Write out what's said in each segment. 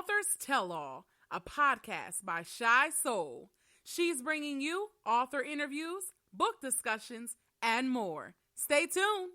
Authors Tell All, a podcast by Shy Soul. She's bringing you author interviews, book discussions, and more. Stay tuned.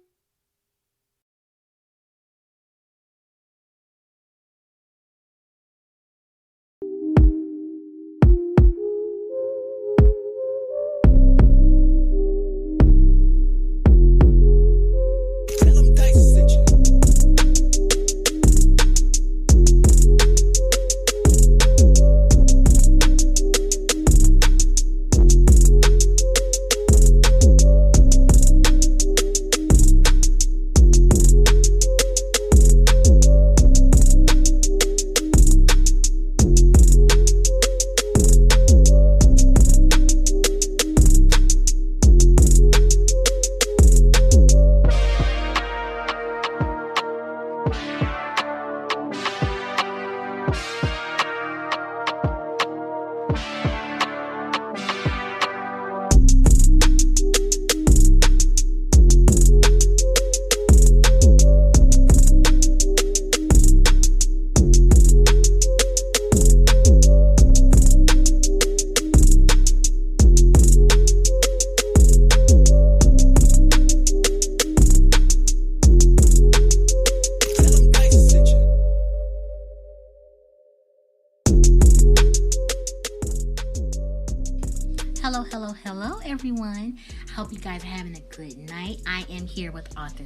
Hello, everyone. I hope you guys are having a good night. I am here with author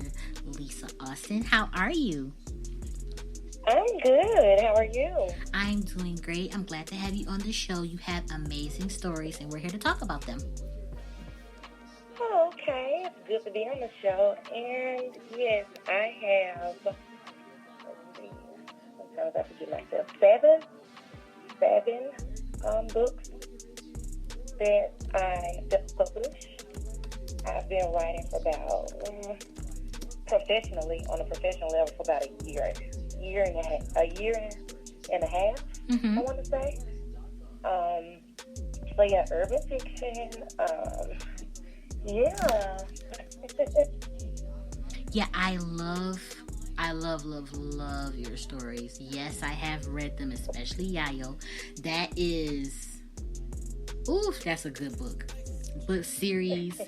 Lisa Austin. How are you? I'm good. How are you? I'm doing great. I'm glad to have you on the show. You have amazing stories, and we're here to talk about them. Oh, okay. It's good to be on the show. And yes, I have, sometimes I forget myself, seven books that I self-published. I've been writing for about, professionally, on a professional level, for about a year and a half, I want to say. So yeah, urban fiction, yeah. Yeah, I love your stories. Yes, I have read them, especially YAYO. That is... Oof, that's a good book. Book series.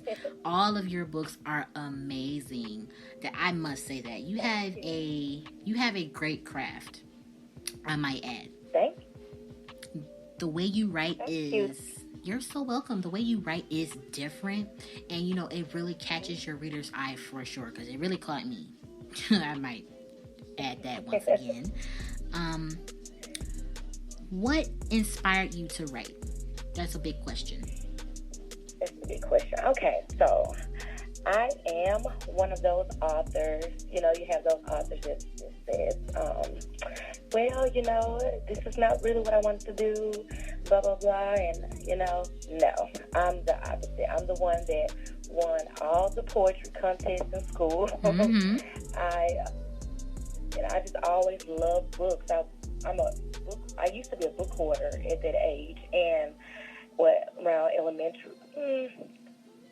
All of your books are amazing. That I must say that you have a great craft, I might add. Thank you. The way you write you're so welcome. The way you write is different, and it really catches your reader's eye for sure, because it really caught me. I might add that once again. What inspired you to write? That's a big question. That's a big question. Okay, so I am one of those authors. You have those authors that says, this is not really what I wanted to do, blah, blah, blah. And, no, I'm the opposite. I'm the one that won all the poetry contests in school. Mm-hmm. I just always loved books. I used to be a book hoarder at that age, and around elementary,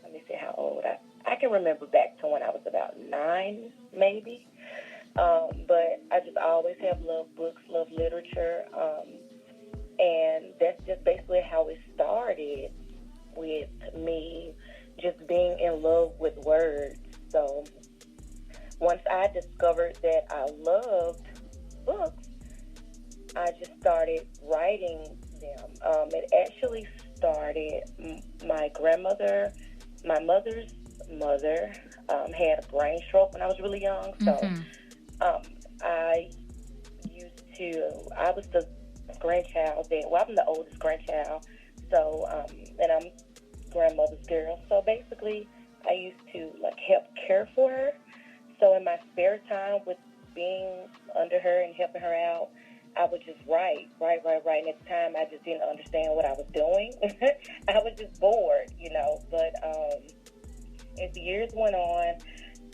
let me see how old I can remember back to when I was about 9, maybe. But I just always have loved books, loved literature, and that's just basically how it started, with me just being in love with words. So once I discovered that I loved books, I just started writing them. It actually started, my mother's mother, had a brain stroke when I was really young. So I was the grandchild I'm the oldest grandchild. So, and I'm grandmother's girl. So basically, I used to help care for her. So in my spare time, with being under her and helping her out, I would just write. And at the time, I just didn't understand what I was doing. I was just bored, But as the years went on,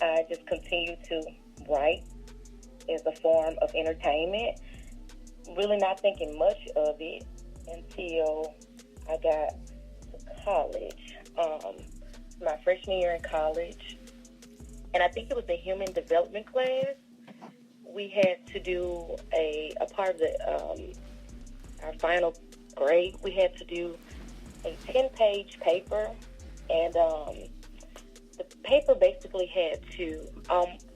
I just continued to write as a form of entertainment, really not thinking much of it until I got to college. My freshman year in college, and I think it was the human development class, we had to do a part of the our final grade. We had to do a 10-page paper, and the paper basically had to.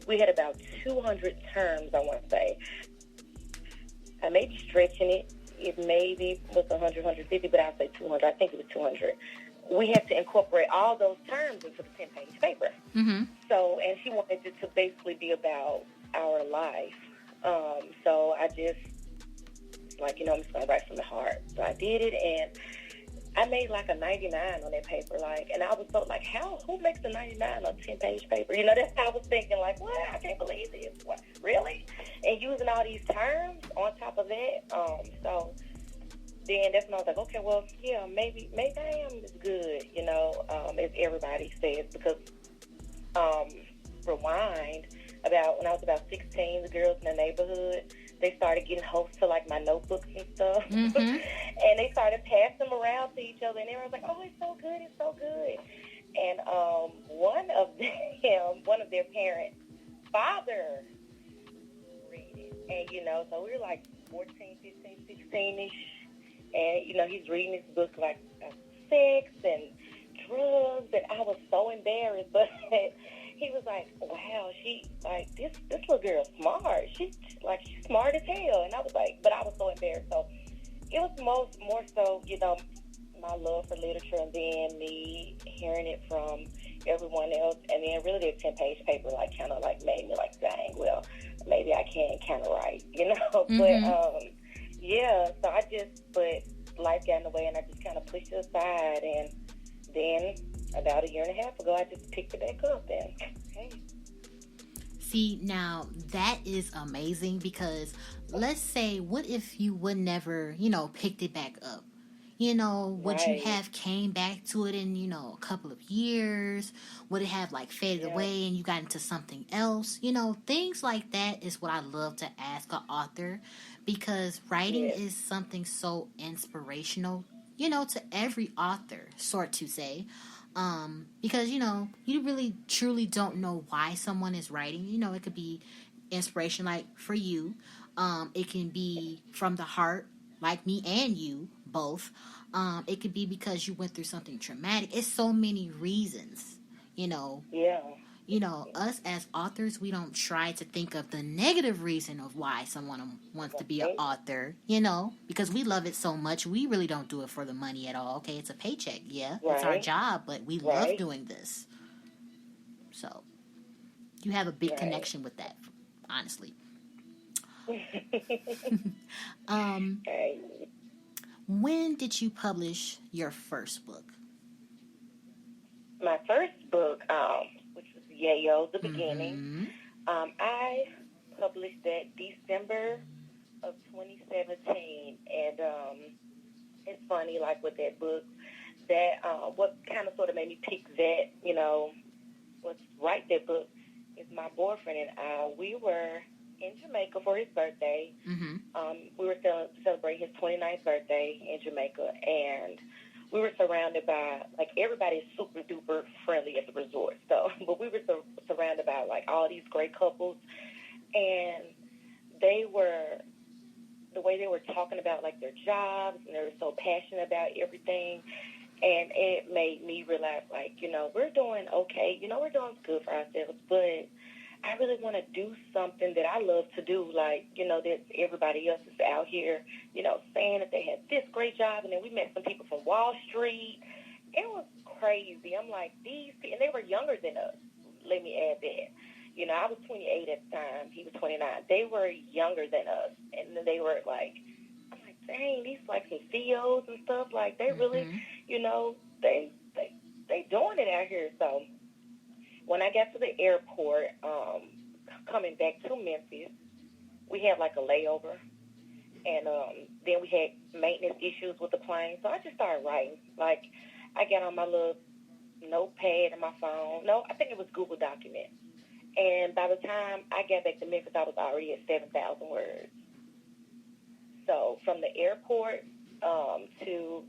We had about 200 terms, I want to say. I may be stretching it. It maybe was 100, 150, but I'll say 200. I think it was 200. We had to incorporate all those terms into the 10-page paper. Mm-hmm. So, and she wanted it to basically be about our life. So I just, like, I'm just going to write from the heart. So I did it, and I made like a 99 on that paper. Like, and I was so like, who makes a 99 on a 10-page paper? That's how I was thinking, like, what? I can't believe this. What? Really? And using all these terms on top of that. So then that's when I was like, okay, well, yeah, maybe I am as good, as everybody says, because rewind, about when I was about 16, the girls in the neighborhood, they started getting hosts to like my notebooks and stuff. Mm-hmm. And they started passing them around to each other, and everyone was like, oh, it's so good, it's so good. And one of their parents' father read it. And, so we were like 14, 15, 16-ish. And, he's reading this book like sex and drugs, and I was so embarrassed, but he was like, wow, this little girl's smart. She's smart as hell. And I was like, but I was so embarrassed. So it was more so, my love for literature, and then me hearing it from everyone else, and then really that 10-page paper kind of made me dang, well, maybe I can kind of write, Mm-hmm. But yeah, so but life got in the way, and I just kind of pushed it aside, and then about a year and a half ago, I just picked it back up, and hey. See, now that is amazing, because let's say, what if you would never, picked it back up? Would you have came back to it in, a couple of years? Would it have faded away and you got into something else? Things like that is what I love to ask an author, because writing is something so inspirational, to every author, sort to say. Because, you really truly don't know why someone is writing. It could be inspiration, for you. It can be from the heart, like me and you both. It could be because you went through something traumatic. It's so many reasons, Yeah. Us as authors, we don't try to think of the negative reason of why someone wants to be an author, because we love it so much. We really don't do it for the money at all. Okay, it's a paycheck. Yeah, it's our job, but we love doing this. So you have a big connection with that, honestly. When did you publish your first book? My first book, which was YAYO, The Beginning, I published that December of 2017. And it's funny, with that book, that what kind of sort of made me pick that, let's write that book, is my boyfriend and I, we were in Jamaica for his birthday. Mm-hmm. We were celebrating his 29th birthday in Jamaica, and we were surrounded by, everybody is super duper friendly at the resort. So, but we were surrounded by, all these great couples, and the way they were talking about, their jobs, and they were so passionate about everything, and it made me realize, we're doing okay, we're doing good for ourselves, but I really want to do something that I love to do, that everybody else is out here, saying that they had this great job, and then we met some people from Wall Street. It was crazy. I'm like, these people, and they were younger than us. Let me add that. I was 28 at the time. He was 29. They were younger than us, and they were I'm like, dang, these some CEOs and stuff. They really, they doing it out here. So when I got to the airport, coming back to Memphis, we had a layover, and then we had maintenance issues with the plane. So I just started writing. I got on my little notepad and my phone. No, I think it was Google Document. And by the time I got back to Memphis, I was already at 7,000 words. So from the airport to,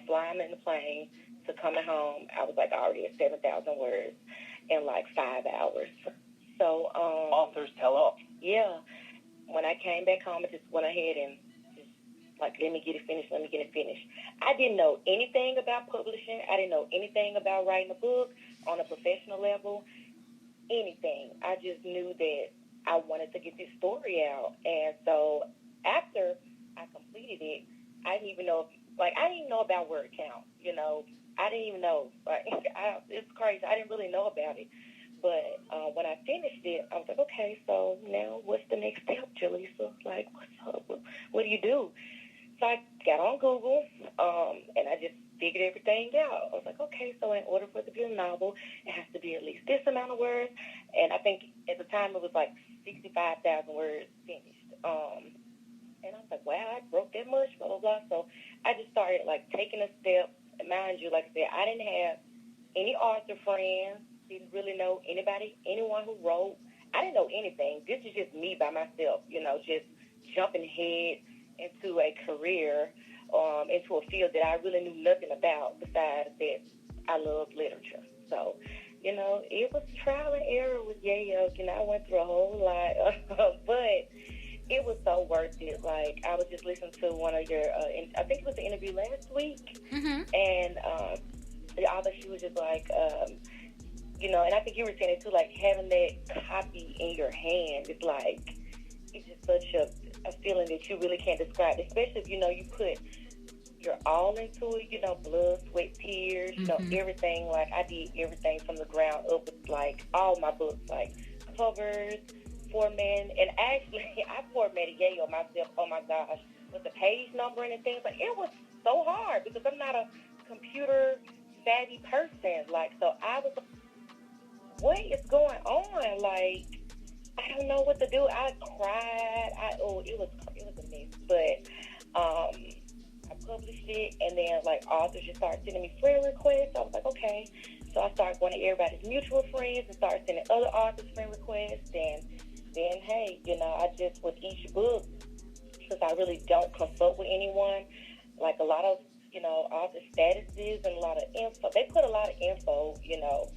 flying in the plane to coming home, I was already at 7,000 words in 5 hours. So authors tell all. Yeah. when I came back home, I just went ahead and just, like, let me get it finished. I didn't know anything about publishing. I didn't know anything about writing a book on a professional level, anything. I just knew that I wanted to get this story out. And so after I completed it, I didn't even know about word count, I didn't even know. Like, it's crazy. I didn't really know about it. But when I finished it, I was like, okay, so now what's the next step, Jaleesa? Like, what's up? What do you do? So I got on Google, and I just figured everything out. I was like, okay, so in order for it to be a novel, it has to be at least this amount of words. And I think at the time it was like 65,000 words finished. And I was like, wow, I broke that much, blah, blah, blah. So I just started, like, taking a step. And mind you, like I said, I didn't have any author friends, didn't really know anyone who wrote. I didn't know anything. This is just me by myself, just jumping head into a career, into a field that I really knew nothing about besides that I love literature. So, it was trial and error with YAYO. I went through a whole lot, but it was so worth it. Like, I was just listening to one of your, I think it was the interview last week, and the author, she was just like, and I think you were saying it too, like, having that copy in your hand is like, it's just such a feeling that you really can't describe, especially if, you put your all into it, blood, sweat, tears, everything. Like, I did everything from the ground up with, like, all my books, like, covers, formatting, and actually, I formatted YAYO myself, oh my gosh, with the page numbering and things. Like, it was so hard because I'm not a computer savvy person. Like, so I was like, what is going on? Like, I don't know what to do. I cried. It was a mess. But I published it, and then, like, authors just started sending me friend requests. I was like, okay. So I started going to everybody's mutual friends and started sending other authors friend requests. And then, hey, I just, with each book, since I really don't consult with anyone, like a lot of, author statuses and a lot of info. They put a lot of info,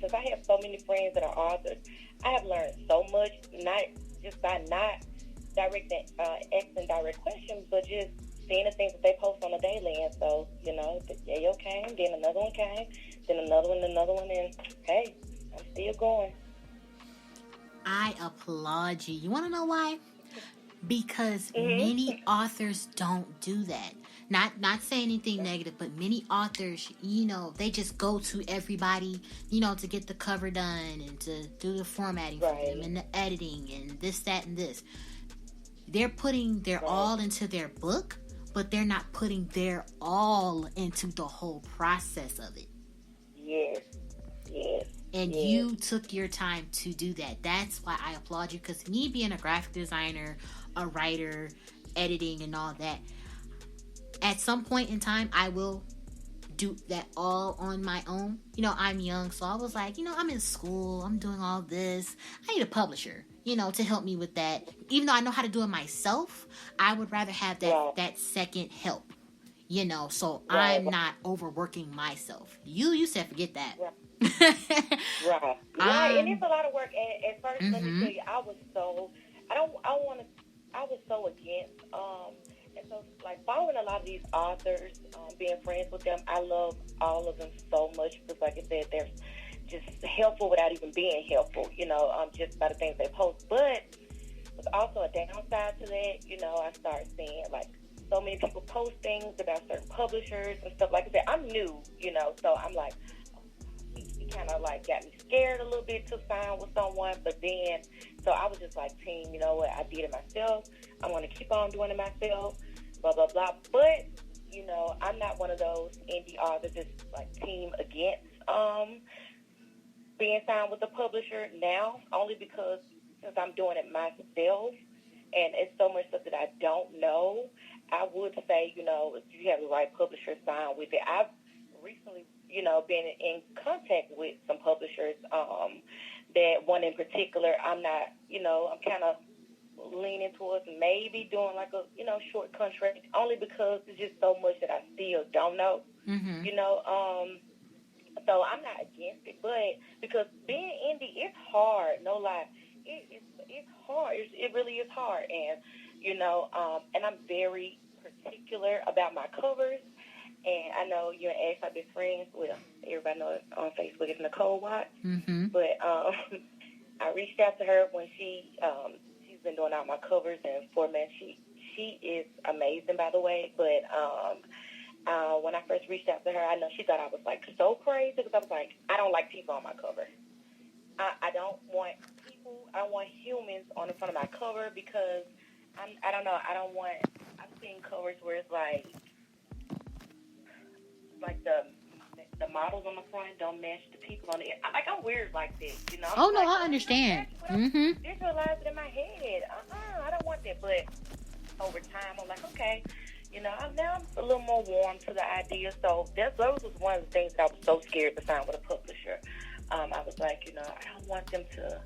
since I have so many friends that are authors, I have learned so much, not just by not asking direct questions, but just seeing the things that they post on a daily. And so, the YAYO came, then another one came, then another one, and hey, I'm still going. I applaud you. You want to know why? Because many authors don't do that. Not saying anything negative, but many authors, they just go to everybody, to get the cover done and to do the formatting for them and the editing and this, that, and this. They're putting their all into their book, but they're not putting their all into the whole process of it. Yes. And you took your time to do that. That's why I applaud you, because me being a graphic designer, a writer, editing and all that, at some point in time, I will do that all on my own. I'm young, so I was like, I'm in school, I'm doing all this. I need a publisher, to help me with that. Even though I know how to do it myself, I would rather have that second help, so I'm not overworking myself. You said forget that. Right. And it's a lot of work. At first, let me tell you, I was so against, and so, like, following a lot of these authors, being friends with them, I love all of them so much because, like I said, they're just helpful without even being helpful, just by the things they post. But there's also a downside to that. I started seeing, like, so many people post things about certain publishers and stuff. Like I said, I'm new, so I'm like, it kind of, like, got me scared a little bit to sign with someone. But then, so I was just like, team, you know what, I did it myself. I'm going to keep on doing it myself, blah, blah, blah. But, I'm not one of those indie authors that's, like, team against being signed with a publisher now, only because since I'm doing it myself and it's so much stuff that I don't know, I would say, if you have the right publisher sign with it. I've recently, been in contact with some publishers, that one in particular, I'm not, I'm kind of leaning towards maybe doing like a, short contract, only because there's just so much that I still don't know, so I'm not against it, but because being indie, it's hard, no lie. It's hard. It really is hard. And And I'm very particular about my covers. And I know you and Ash have been friends. Well, everybody knows on Facebook it's Nicole Watts. Mm-hmm. But I reached out to her when she's been doing all my covers and formats. She is amazing, by the way. But when I first reached out to her, I know she thought I was like so crazy because I was like, I don't like people on my cover. I don't want people. I want humans on the front of my cover because I don't know. I don't want. I've seen covers where it's like the models on the front don't match the people on the end. I'm weird like this, you know. Oh, no, I understand. Mm-hmm. Visualize it in my head. I don't want that. But over time, I'm like, okay, now I'm a little more warm to the idea. So those was one of the things that I was so scared to sign with a publisher. I was like, I don't want them to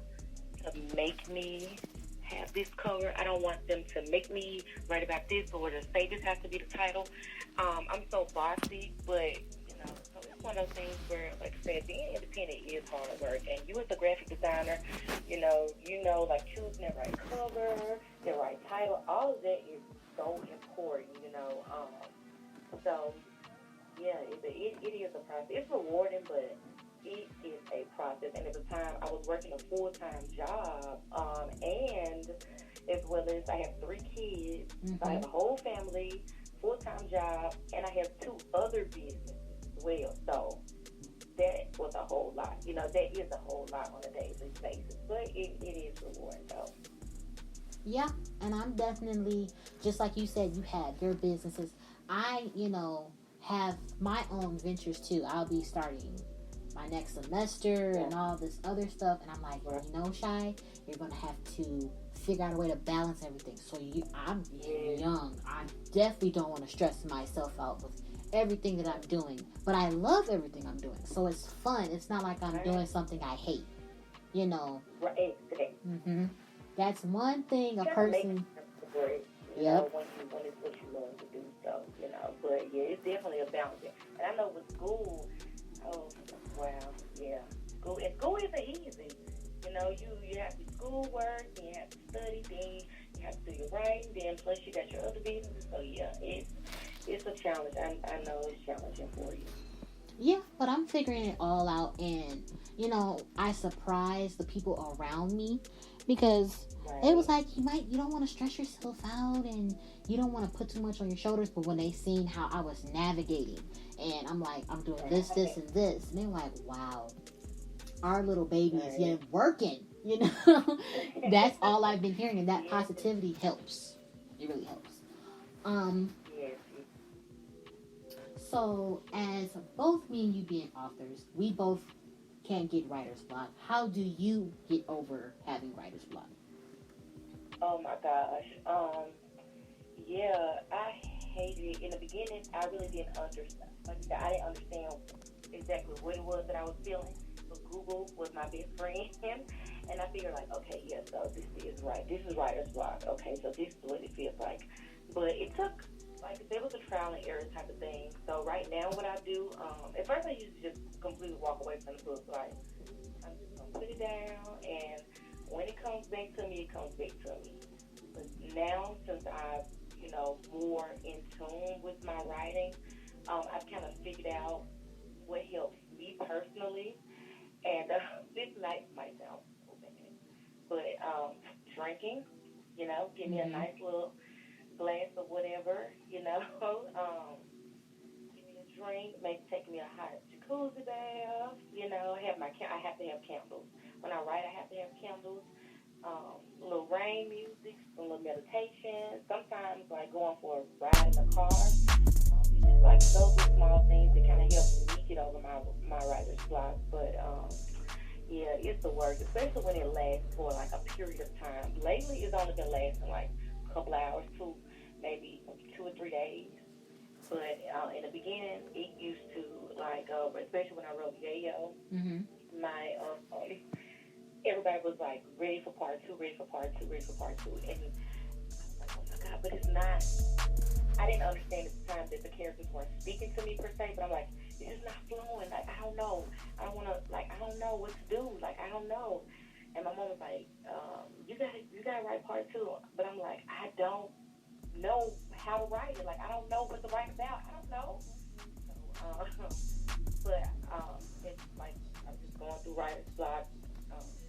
make me have this cover. I don't want them to make me write about this or to say this has to be the title. I'm so bossy, but so it's one of those things where, like I said, being independent is hard work. And you as a graphic designer, like choosing the right cover, the right title, all of that is so important, So, yeah, it is a process. It's rewarding, but it is a process. And at the time, I was working a full-time job, and as well as I have 3 kids. Mm-hmm. So I have a whole family, full-time job, and I have 2 other businesses as well. So that was a whole lot. That is a whole lot on a daily basis. But it is rewarding, though. Yeah, and I'm definitely, just like you said, you have your businesses. I, have my own ventures too. I'll be starting my next semester and all this other stuff. And I'm like, Shy, you're going to have to figure out a way to balance everything. So I'm young. I definitely don't want to stress myself out with everything that I'm doing. But I love everything I'm doing. So it's fun. It's not like I'm doing something I hate. Right. Mm-hmm. That's one thing a Just person... Yep. When it's what you love to do, so, But, yeah, it's definitely a balance. And I know with school, school isn't easy. You have to schoolwork, then you have to study, then you have to do your writing, then plus you got your other businesses. So, yeah, it's a challenge. I know it's challenging for you. Yeah, but I'm figuring it all out, and, I surprised the people around me because it was like, you don't want to stress yourself out and you don't want to put too much on your shoulders, but when they seen how I was navigating and I'm like, I'm doing this, and this, and they're like, wow, our little baby is working, That's all I've been hearing, and that positivity helps. It really helps. So, as both me and you being authors, we both can get writer's block. How do you get over having writer's block? Oh my gosh. I hated it. In the beginning, I really didn't understand. Like I said, I didn't understand exactly what it was that I was feeling. But Google was my best friend. And I figured, like, okay, yeah, so this is right. This is writer's block. Okay, so this is what it feels like. But it took, there was a trial and error type of thing. So right now what I do, at first I used to just completely walk away from the book. Like, I'm just going to put it down, and when it comes back to me, it comes back to me. But now, since I'm, more in tune with my writing, I've kind of figured out what helps me personally. And this might sound so bad, but drinking, give me a nice little glass of whatever, give me a drink, maybe take me a hot jacuzzi bath, I have to have candles. When I write, I have to have candles, a little rain music, a little meditation, sometimes going for a ride in the car. Those are small things that kind of help me get over my writer's block. But it's the work, especially when it lasts for a period of time. Lately, it's only been lasting a couple hours to maybe 2 or 3 days. But in the beginning, it used to especially when I wrote YAYO, my everybody was ready for part 2, ready for part 2, ready for part 2, and I was like, oh my God, but it's not. I didn't understand at the time that the characters weren't speaking to me per se, but I'm like, it's just not flowing. I don't know. I don't want to. I don't know what to do. I don't know. And my mom was like, you gotta write part two. But I'm like, I don't know how to write it. Like, I don't know what to write about. I don't know. But it's like I'm just going through writer's block.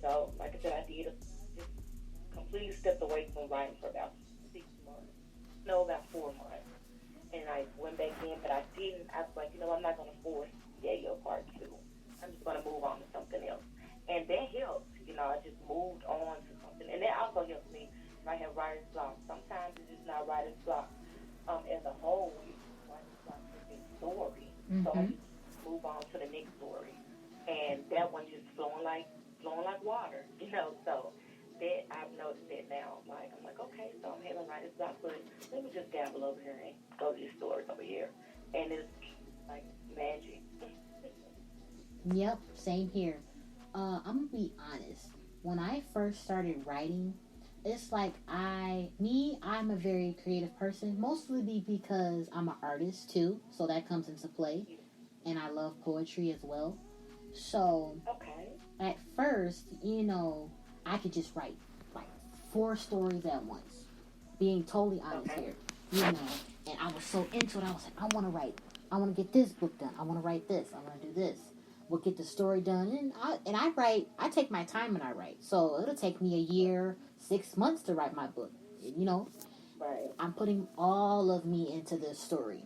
So, like I said, I did just completely stepped away from writing for about 6 months. No, about 4 months. And I went back in, but I didn't. I was like, I'm not going to force YAYO part 2. I'm just going to move on to something else. And that helped. I just moved on to something. And that also helps me if I have writer's block. Sometimes it's just not writer's block as a whole. Writer's block is a story. Mm-hmm. So I just move on to the next story. And that one just flowing like water, So that I've noticed that now. I'm like, okay, so I'm having writer's block, but let me just dabble over here and go to these stories over here. And it's like magic. Yep, same here. I'm gonna be honest. When I first started writing, it's like I'm a very creative person, mostly because I'm an artist too, so that comes into play, and I love poetry as well. So at first, I could just write like 4 stories at once. Being totally honest here, and I was so into it. I was like, I want to get this book done. I want to write this. I want to do this. We'll get the story done, and I write. I take my time and I write. So it'll take me a year, 6 months to write my book. Right. I'm putting all of me into this story,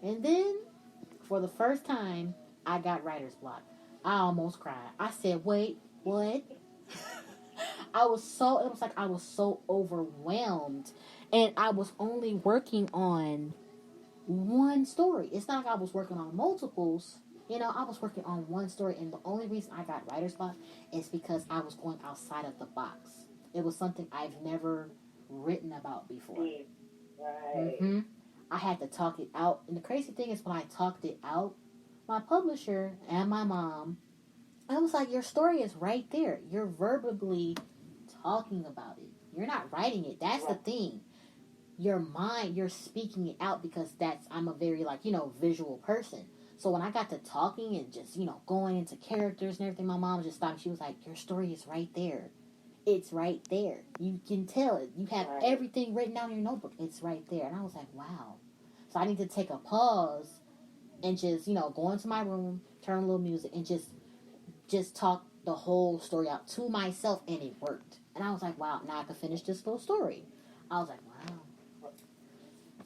and then for the first time, I got writer's block. I almost cried. I said, "Wait, what?" It was like I was so overwhelmed, and I was only working on one story. It's not like I was working on multiples. I was working on one story, and the only reason I got writer's block is because I was going outside of the box. It was something I've never written about before. Right. Mm-hmm. I had to talk it out, and the crazy thing is when I talked it out, my publisher and my mom, I was like, your story is right there. You're verbally talking about it. You're not writing it. That's the thing. Your mind, you're speaking it out because I'm a very visual person. So when I got to talking and just, going into characters and everything, my mom just stopped. She was like, your story is right there. It's right there. You can tell it. You have everything written down in your notebook. It's right there. And I was like, wow. So I need to take a pause and just, go into my room, turn a little music, and just talk the whole story out to myself, and it worked. And I was like, wow, now I can finish this little story. I was like, wow.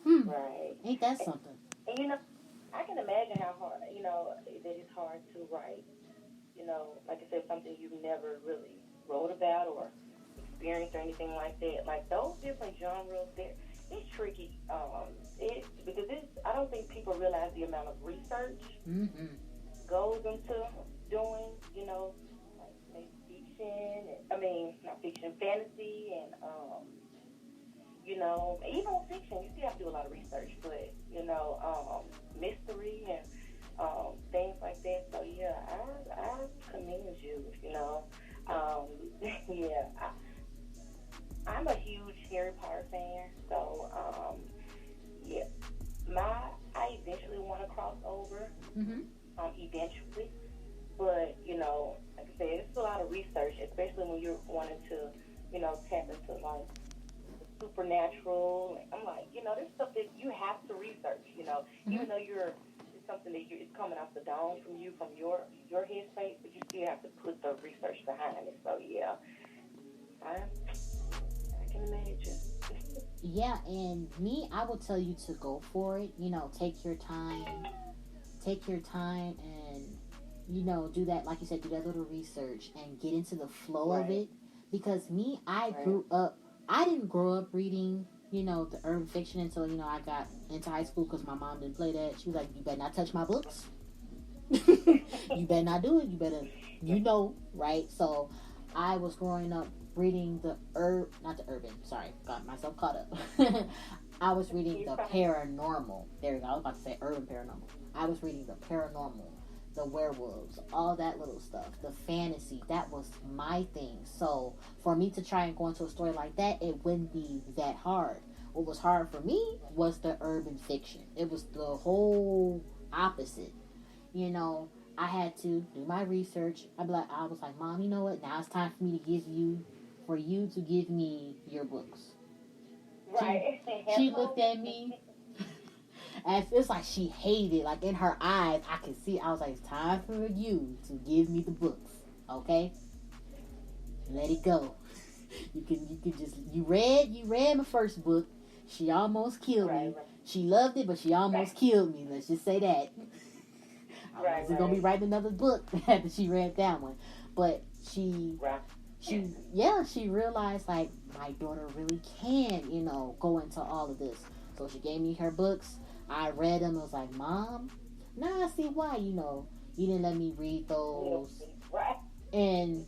Right. Ain't that something? And I can imagine how hard, that it's hard to write. Like I said, something you've never really wrote about or experienced or anything like that. Like those different genres, it's tricky. Because I don't think people realize the amount of research goes into doing, like maybe fiction. Not fiction, fantasy, and even with fiction, you still have to do a lot of research, but, mystery and things like that. So, yeah, I commend you, I'm a huge Harry Potter fan, so, I eventually want to cross over, eventually, but, like I said, it's a lot of research, especially when you're wanting to, tap into, like, supernatural. I'm like, there's stuff that you have to research, even though it's something that it's coming off the dome from your headspace, but you still have to put the research behind it. So yeah, I can imagine. Yeah, and me, I will tell you to go for it. Take your time and do that, like you said, do that little research and get into the flow of it. Because me, I didn't grow up reading, the urban fiction until, I got into high school because my mom didn't play that. She was like, you better not touch my books. You better not do it. You better, right? So I was growing up reading got myself caught up. I was reading the paranormal. There we go. I was about to say urban paranormal. I was reading the paranormal, the werewolves, all that little stuff, the fantasy. That was my thing. So for me to try and go into a story like that, it wouldn't be that hard. What was hard for me was the urban fiction. It was the whole opposite. I had to do my research. I was like, Mom, you know what? Now it's time for me to give you for you to give me your books. Right. She looked at me as it's like she hated, like in her eyes, I could see. I was like, it's time for you to give me the books, okay? Let it go. You can just you read my first book. She almost killed me. Right. She loved it, but she almost killed me. Let's just say that. I wasn't gonna be writing another book after she read that one, but she realized like my daughter really can, go into all of this. So she gave me her books. I read them. I was like, Mom, now I see why, you didn't let me read those. Right. And,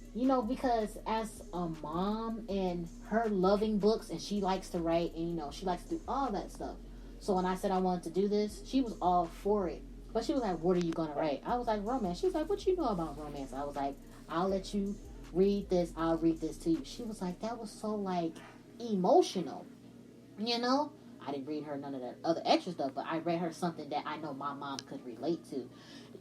because as a mom and her loving books, and she likes to write, and, she likes to do all that stuff. So when I said I wanted to do this, she was all for it. But she was like, what are you going to write? I was like, romance. She was like, what you know about romance? I was like, I'll let you read this. I'll read this to you. She was like, that was so, emotional. I didn't read her none of that other extra stuff, but I read her something that I know my mom could relate to.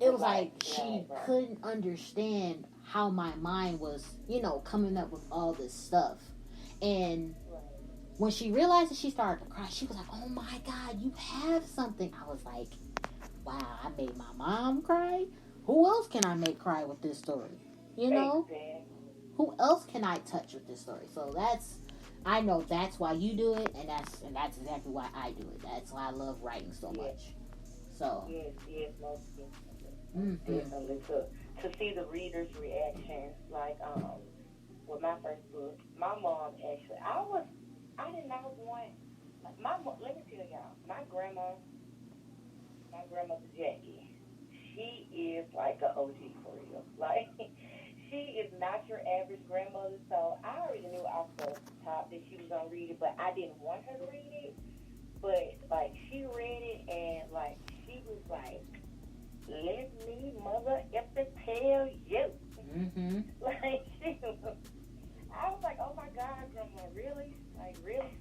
It was like she couldn't understand how my mind was, coming up with all this stuff. And when she realized it, she started to cry. She was like, oh my God, you have something. I was like, wow, I made my mom cry. Who else can I make cry with this story? Who else can I touch with this story? So I know that's why you do it, and that's exactly why I do it. That's why I love writing so much. So Most definitely. To see the reader's reactions, with my first book, my mom actually, I did not want, let me tell y'all, my grandmother Jackie, she is like an OG for real. She is not your average grandmother, so I already knew off the top that she was going to read it, but I didn't want her to read it. But, she read it, and, she was like, let me mother effing tell you. Mm-hmm. I was like, oh my God, Grandma, really? Really?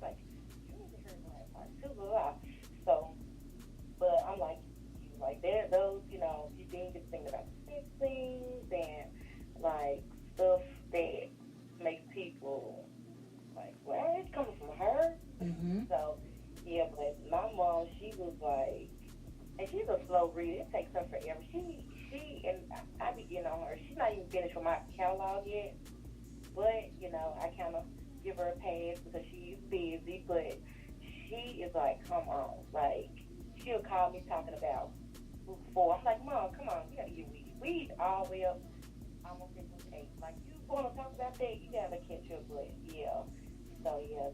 You need to hear my part too. So, but I'm there are those, you think just thinking about sex things and, stuff that makes people, well, it's coming from her. Mm-hmm. So, yeah, but my mom, she was and she's a slow reader. It takes her forever. She and I be getting on her. She's not even finished with my catalog yet. But, I kind of give her a pass because she's busy. But she is come on. She'll call me talking about book 4. I'm like, Mom, come on. You got to get weed all the way up. Almost in book 8. You want to talk about that? You got to catch up. But, yeah. So, yeah,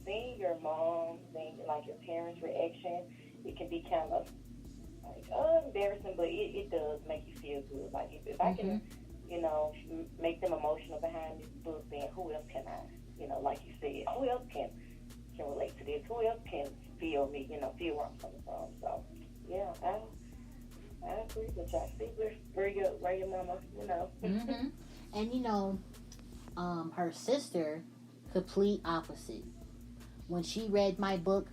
seeing your mom, seeing, your parents' reaction, it can be kind of embarrassing, but it does make you feel good. If I can, make them emotional behind this book, then who else can I, like you said, who else can relate to this? Who else can feel me, feel where I'm coming from? So, yeah, I agree with you. I see where your mama, Mm-hmm. And, her sister, complete opposite. When she read my book,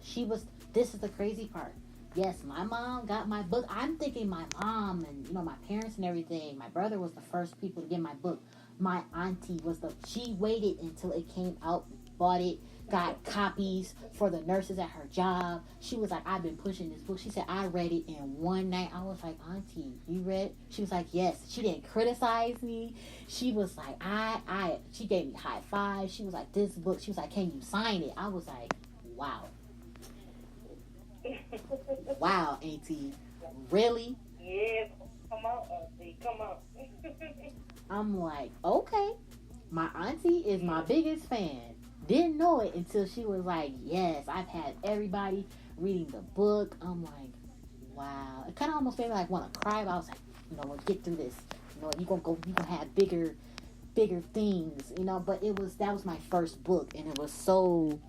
this is the crazy part. Yes, my mom got my book. I'm thinking my mom and, my parents and everything. My brother was the first people to get my book. My auntie she waited until it came out, bought it, got copies for the nurses at her job. She was like, I've been pushing this book. She said, I read it in one night. I was like, Auntie, you read? She was like, yes. She didn't criticize me. She was like, she gave me high five. She was like, this book. She was like, can you sign it? I was like, wow. Wow, Auntie. Really? Yes. Come on, Auntie. Come on. I'm like, okay. My auntie is my biggest fan. Didn't know it until she was like, yes, I've had everybody reading the book. I'm like, wow. It kind of almost made me want to cry, but I was like, let's get through this. You're going to have bigger things, but that was my first book, and it was so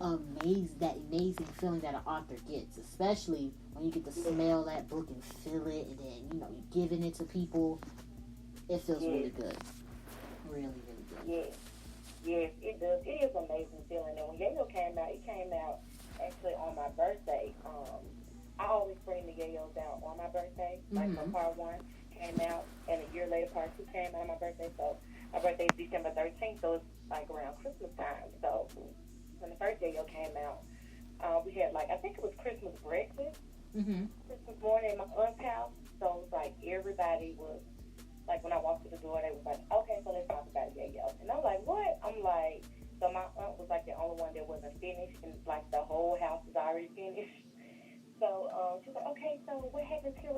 amazing feeling that an author gets, especially when you get to smell that book and feel it, and then you're giving it to people. It feels really good, really, really good. Yes, it does. It is an amazing feeling. And when YAYO came out, it came out actually on my birthday. I always bring the YAYOs out on my birthday. My part 1 came out, and a year later part 2 came out on my birthday. So my birthday is December 13th, so it's like around Christmas time. So when the first YAYO came out, we had like I think it was Christmas breakfast, Christmas morning at my aunt's house. So it was like everybody was like when I walked through the door, they was like, okay, so let's talk about YAYO. And I'm like, what? I'm like, so my aunt was like the only one that wasn't finished, and like the whole house was already finished. So she was like, okay, so what happens here?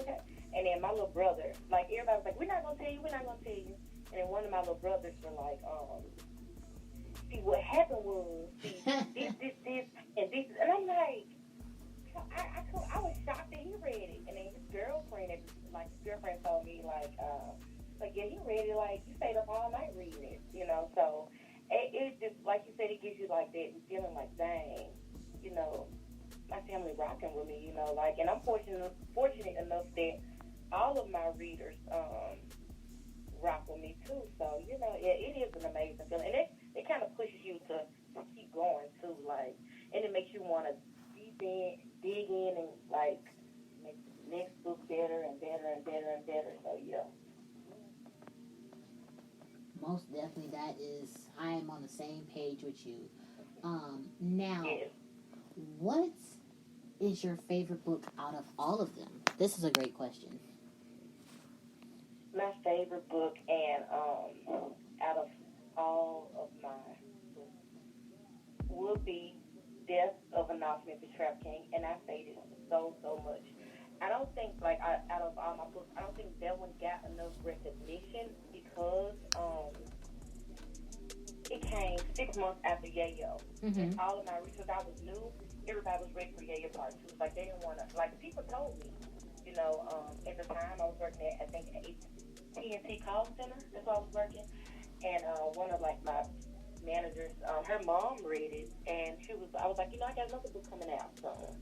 And then my little brother, like everybody was like, we're not gonna tell you, we're not gonna tell you. And then one of my little brothers were like, see what happened was, see this, and this, and I'm like, I was shocked that he read it. And then his girlfriend, told me like yeah, he read it like you stayed up all night reading it, you know. So it just like you said, it gives you like that feeling like dang, you know, my family rocking with me, you know, like, and I'm fortunate enough that all of my readers rock with me too. So you know, yeah, it is an amazing feeling, and it kind of pushes you to keep going too, like, and it makes you want to dig in, and like make the next book better and better and better and better. So yeah. Most definitely, I am on the same page with you. Now, Yes. what is your favorite book out of all of them? This is a great question. My favorite book, and out of all of my books, would be Death of a NAWF Memphis Trap King, and I say this so much. I don't think out of all my books, I don't think that one got enough recognition because it came 6 months after YAYO. And all of my research, I was new. Everybody was ready for YAYO Part 2. Like, they didn't want to, like, people told me, you know, at the time I was working at, I think, AT&T call center. That's where I was working. And one of, like, my managers, her mom read it, and I was like, you know, I got another book coming out soon.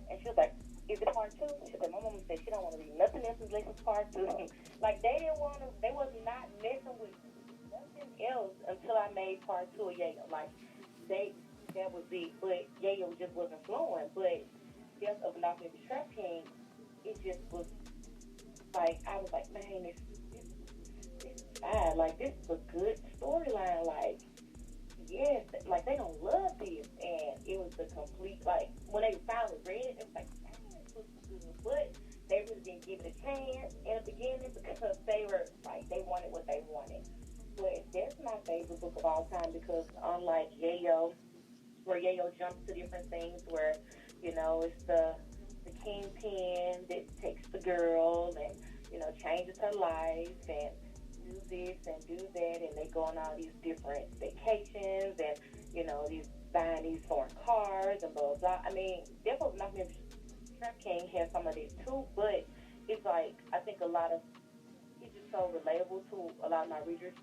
And she was like, is it Part 2? She said, my mom said she don't want to read nothing else unless it's Part 2. Like, they was not messing with nothing else until I made Part 2 of YAYO. Like, that was it. But YAYO just wasn't flowing. But Death of a NAWF Memphis Trap King, it just was like, I was like, man, this is fine. Like, this is a good storyline. Like, yes, like, they don't love this. And it was the complete, like, when they finally read it, it was like, man, this was good. But they really didn't give it a chance in the beginning because they were, like, they wanted what they wanted. But that's my favorite book of all time because unlike YAYO, where YAYO jumps to different things where, you know, it's the kingpin that takes the girl and, you know, changes her life and do this and do that, and they go on all these different vacations and, you know, buying these foreign cars and blah, blah. I mean, Death of a NAWF Memphis Trap King has some of this too, but it's like, I think it's just so relatable to a lot of my readers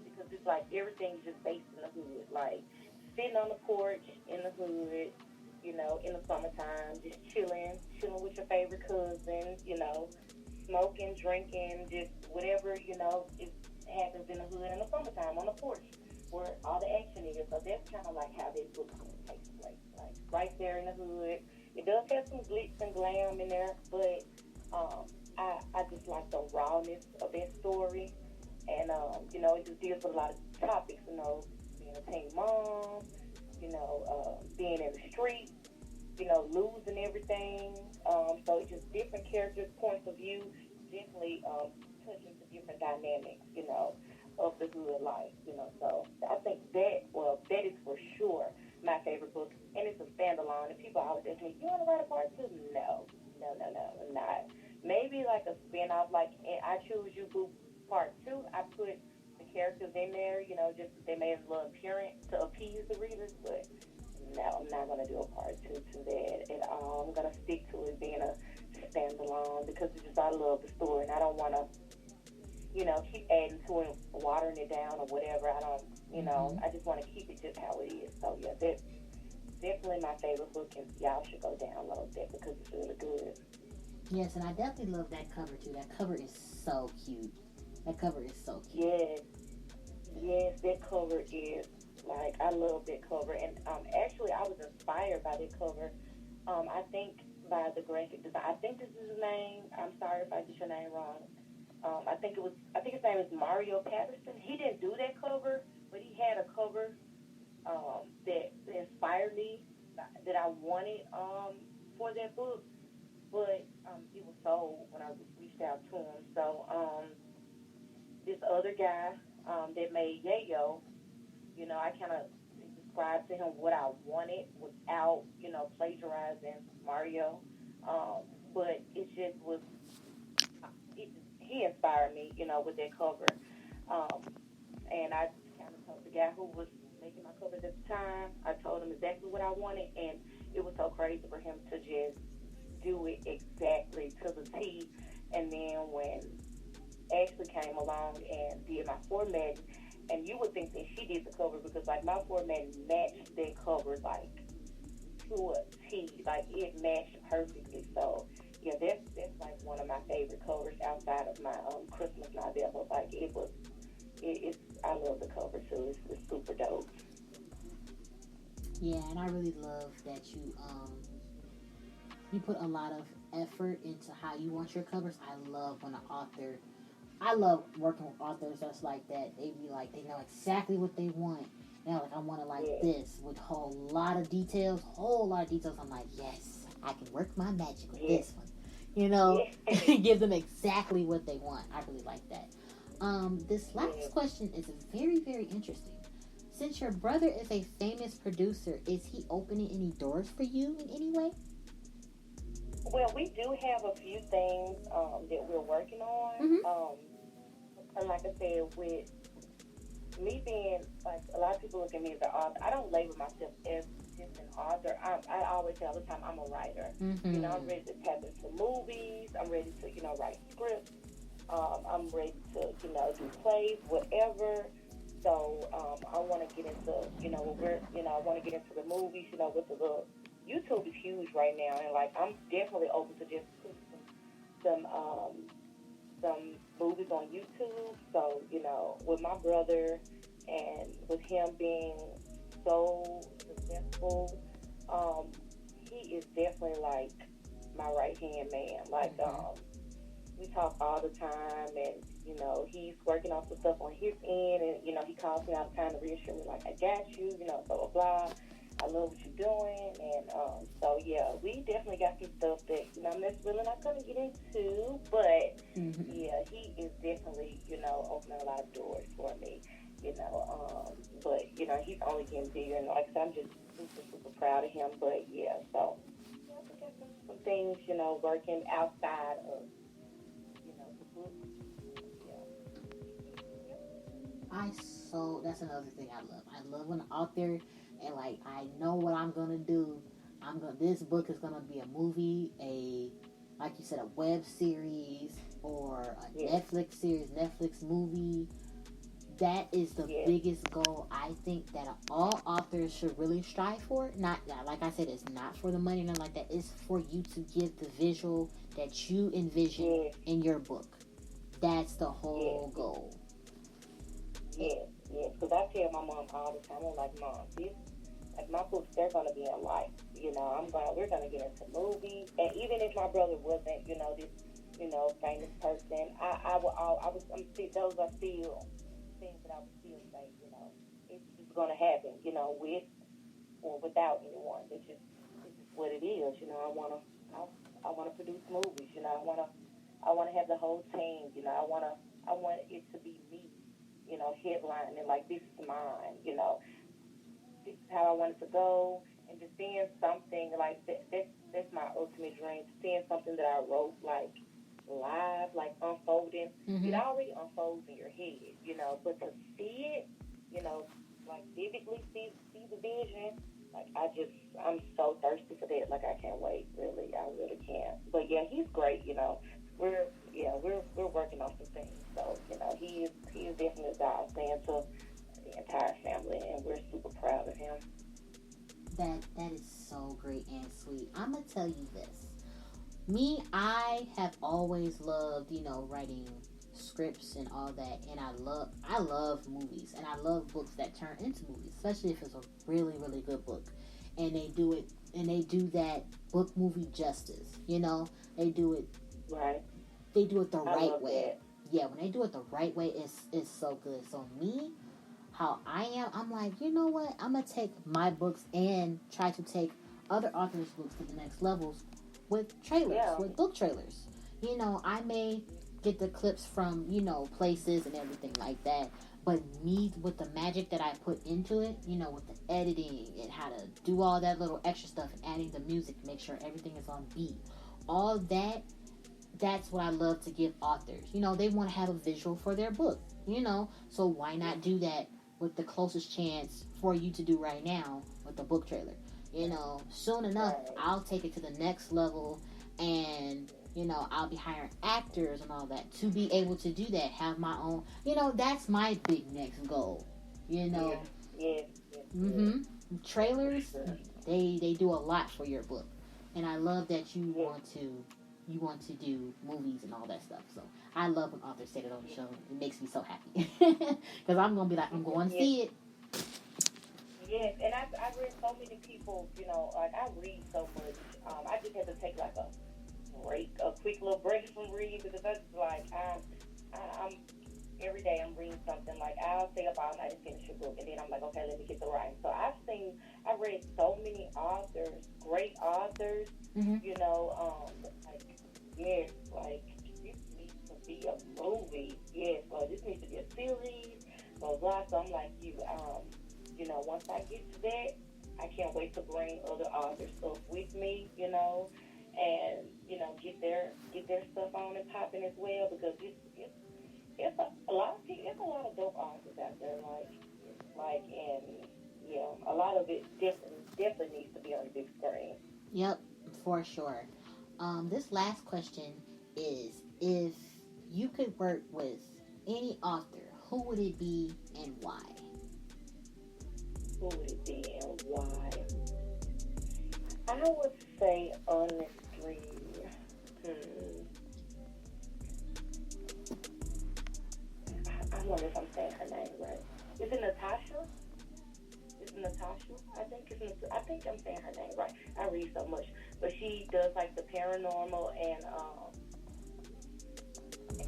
because it's like everything's just based in the hood, like sitting on the porch in the hood, you know, in the summertime, just chilling with your favorite cousin, you know, smoking, drinking, just whatever, you know, it happens in the hood in the summertime on the porch where all the action is. So that's kind of like how this book takes place, like right there in the hood. It does have some glitz and glam in there, but I just like the rawness of that story. And, you know, it just deals with a lot of topics, you know, being a teen mom, you know, being in the street, you know, losing everything. So it's just different characters' points of view, definitely touching to different dynamics, you know, of the hood life, you know. So I think that is for sure my favorite book. And it's a standalone. And people always ask me, you want to write a Part 2? No, not. Maybe like a spin-off, like I Choose You Boo Part 2. I put the characters in there, you know, just they made a little appearance to appease the readers, but no, I'm not going to do a Part 2 to that at all. I'm going to stick to it being a standalone because it's just, I love the story, and I don't want to, you know, keep adding to it, watering it down or whatever. I don't, you know, I just want to keep it just how it is. So, yeah, that's definitely my favorite book, and y'all should go download that because it's really good. Yes, and I definitely love that cover, too. That cover is so cute. Yes, that cover is, like, I love that cover. And actually, I was inspired by that cover. I think by the graphic design. I think this is his name. I'm sorry if I get your name wrong. I think his name is Mario Patterson. He didn't do that cover, but he had a cover that inspired me that I wanted for that book, but it was sold when I reached out to him. So this other guy that made YAYO, I kind of described to him what I wanted without, plagiarizing Mario. But it just was, he inspired me, with that cover. Um, and I kind of told the guy who was making my covers at the time, I told him exactly what I wanted, and it was so crazy for him to just do it exactly to the T. And then when Ashley came along and did my format, and you would think that she did the cover because like my format matched their cover like to a T, like it matched perfectly. So yeah, that's like one of my favorite covers outside of my Christmas novel. Like it's I love the cover too. It's super dope. Yeah, and I really love that you put a lot of effort into how you want your covers. I love working with authors that's like that. They be like, they know exactly what they want. And like, I want it like this with whole lot of details. I'm like, yes, I can work my magic with this one. Give them exactly what they want. I really like that. This last question is very, very interesting. Since your brother is a famous producer, is he opening any doors for you in any way? Well, we do have a few things that we're working on. Mm-hmm. And like I said, with me being, like, a lot of people look at me as an author. I don't label myself as just an author. I always say all the time, I'm a writer. Mm-hmm. I'm ready to tap into movies. I'm ready to, write scripts. I'm ready to, do plays, whatever. So I want to get into, I want to get into the movies, with the YouTube is huge right now, and like I'm definitely open to just put some movies on YouTube. So with my brother and with him being so successful, he is definitely like my right hand man. Like we talk all the time, and he's working on some stuff on his end, and he calls me all the time to reassure me like I got you, blah blah blah. I love what you're doing, and so yeah, we definitely got some stuff that I'm really not gonna get into, but yeah, he is definitely opening a lot of doors for me, but he's only getting bigger, and like I said, I'm just super proud of him. But yeah, so yeah, we got some things working outside of the book. That's another thing I love. I love when out there and like I know what I'm gonna do. This book is gonna be a movie, like you said, a web series or a Netflix series, Netflix movie. That is the biggest goal I think that all authors should really strive for. Not like I said, it's not for the money or nothing like that. It's for you to give the visual that you envision in your book. That's the whole goal. Yes, because I tell my mom all the time, I'm like, Mom, like my books, they're going to be in life. We're going to get into movies. And even if my brother wasn't, this, famous person, those are still things that I would still say, it's just going to happen, with or without anyone. It's just what it is. I want to produce movies. I want to have the whole team. I want it to be me. Headline and like, this is mine, this is how I want it to go, and just seeing something like that's my ultimate dream, seeing something that I wrote like live, like unfolding. It already unfolds in your head, but to see it, like vividly see the vision, like I'm so thirsty for that, like I can't wait, really, I really can't. But yeah, he's great, we're working on some things. So, he is definitely a godsend to the entire family, and we're super proud of him. That is so great and sweet. I'm gonna tell you this. I have always loved, writing scripts and all that, and I love movies, and I love books that turn into movies, especially if it's a really, really good book. And they do that book movie justice, They do it right. They do it the right way. That. Yeah, when they do it the right way, it's so good. So how I am, I'm like, you know what? I'm going to take my books and try to take other authors' books to the next levels with trailers, with book trailers. You know, I may get the clips from, you know, places and everything like that. But me, with the magic that I put into it, you know, with the editing and how to do all that little extra stuff and adding the music to make sure everything is on beat. All that, that's what I love to give authors. You know, they want to have a visual for their book, you know. So why not do that with the closest chance for you to do right now with the book trailer? You know, soon enough, I'll take it to the next level, and you know, I'll be hiring actors and all that to be able to do that. Have my own, you know, that's my big next goal. You know, trailers, they do a lot for your book, and I love that you want to do movies and all that stuff. So I love when authors say that on the show. It makes me so happy because I'm gonna be like, I'm going to see it. Yes, and I've read so many people, you know, like I read so much. I just had to take like a quick little break from reading because that's like I'm every day I'm reading something. Like I'll stay up all night and finish a book, and then I'm like, okay, let me get to writing. So I read so many authors, great authors. You know, like yes, like this needs to be a movie. Yes, or this needs to be a series. Blah blah. So I'm like you know, once I get to that, I can't wait to bring other authors stuff with me, you know, and, you know, get their stuff on and popping as well, because it's a lot of people, it's a lot of dope authors out there, and, yeah, a lot of it definitely needs to be on the big screen. Yep, for sure. This last question is, if you could work with any author, who would it be and why? Who would it be and why? I would say, honestly, I wonder if I'm saying her name right. Is it Natasha? I think I'm saying her name right. I read so much, but she does like the paranormal, and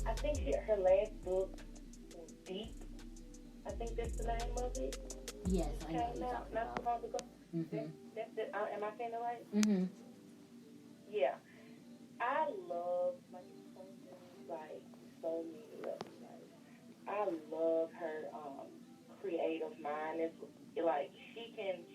I think her last book was Deep. I think that's the name of it. Yes, I know. Came out not so long ago. That's it. Am I saying it right? Yeah. I love my person like so many levels. Like I love her creative mind. It's like she can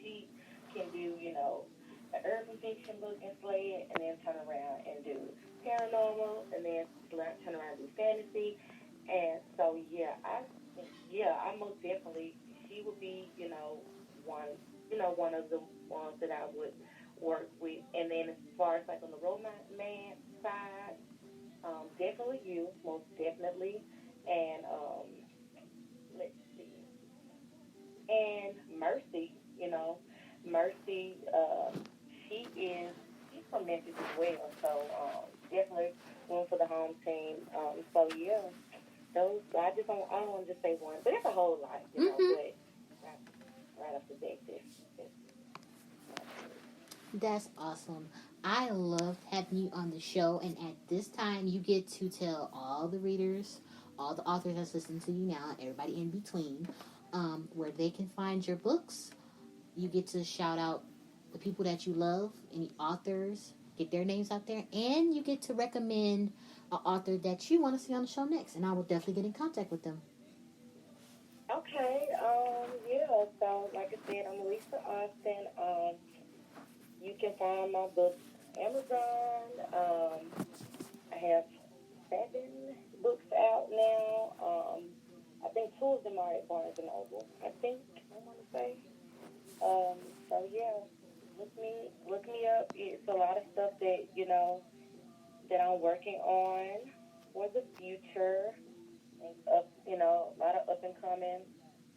do, you know, an urban fiction book and slay it, and then turn around and do paranormal, and then turn around and do fantasy. And so I most definitely, she would be, you know, one of the ones that I would work with. And then as far as like on the romance side, definitely you, most definitely. And let's see, and Mercy, you know, Mercy, she's from Memphis as well. So definitely one for the home team. So yeah. Those, I don't want to just say one, but it's a whole lot, you know, but right off the bat, That's awesome. I loved having you on the show, and at this time, you get to tell all the readers, all the authors that's listening to you now, everybody in between, where they can find your books. You get to shout out the people that you love, any authors, get their names out there, and you get to recommend an author that you want to see on the show next, and I will definitely get in contact with them. Okay, yeah, so like I said, I'm Lisa Austin. You can find my books on Amazon. I have 7 books out now. I think 2 of them are at Barnes & Noble, I want to say. So yeah, look me up. It's a lot of stuff that, you know, that I'm working on for the future. And you know, a lot of up and coming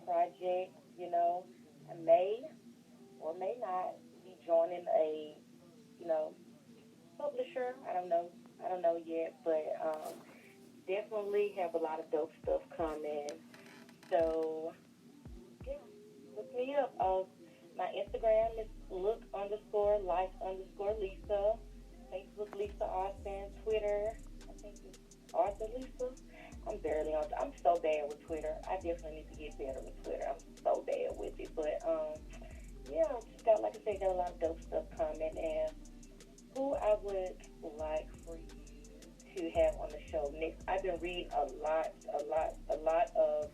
projects. You know, I may or may not be joining a, you know, publisher. I don't know yet, but definitely have a lot of dope stuff coming. So yeah, look me up. My Instagram is look_life_Lisa. Facebook Lisa Austin. Twitter, I think it's Author Lisa. I'm barely on. I'm so bad with Twitter. I definitely need to get better with Twitter. I'm so bad with it. But yeah, just got, like I said, got a lot of dope stuff coming. And who I would like for you to have on the show next? I've been reading a lot of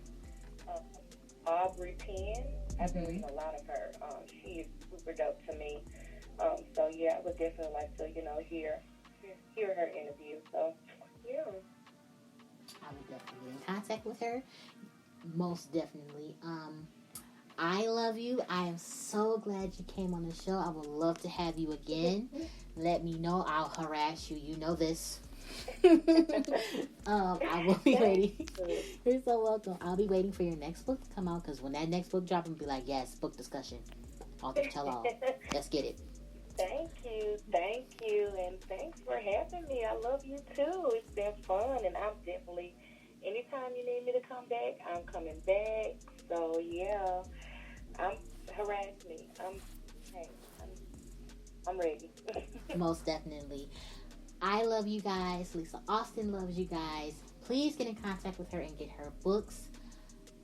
Aubrey Penn. I've been reading a lot of her. She is super dope to me. So yeah, I would definitely like to, hear her interview. So yeah. I would definitely be in contact with her. Most definitely. I love you. I am so glad you came on the show. I would love to have you again. Let me know. I'll harass you. You know this. I will be waiting. You're so welcome. I'll be waiting for your next book to come out, because when that next book drops, I'm going to be like, yes, book discussion. Author tell all. Let's get it. Thank you, and thanks for having me. I love you too. It's been fun, and I'm definitely, anytime you need me to come back, I'm coming back. So yeah, harass me. I'm ready. Most definitely. I love you guys. Lisa Austin loves you guys. Please get in contact with her and get her books.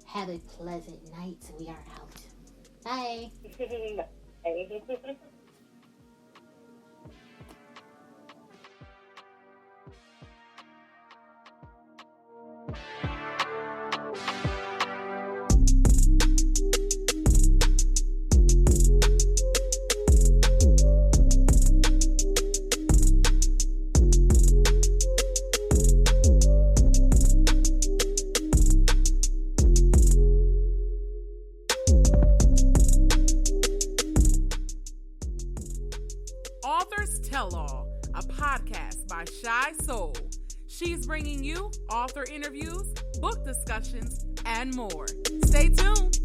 Have a pleasant night. We are out. Bye. Bye. Authors Tell All, a podcast by Shy Soul. She's bringing you author interviews, book discussions, and more. Stay tuned.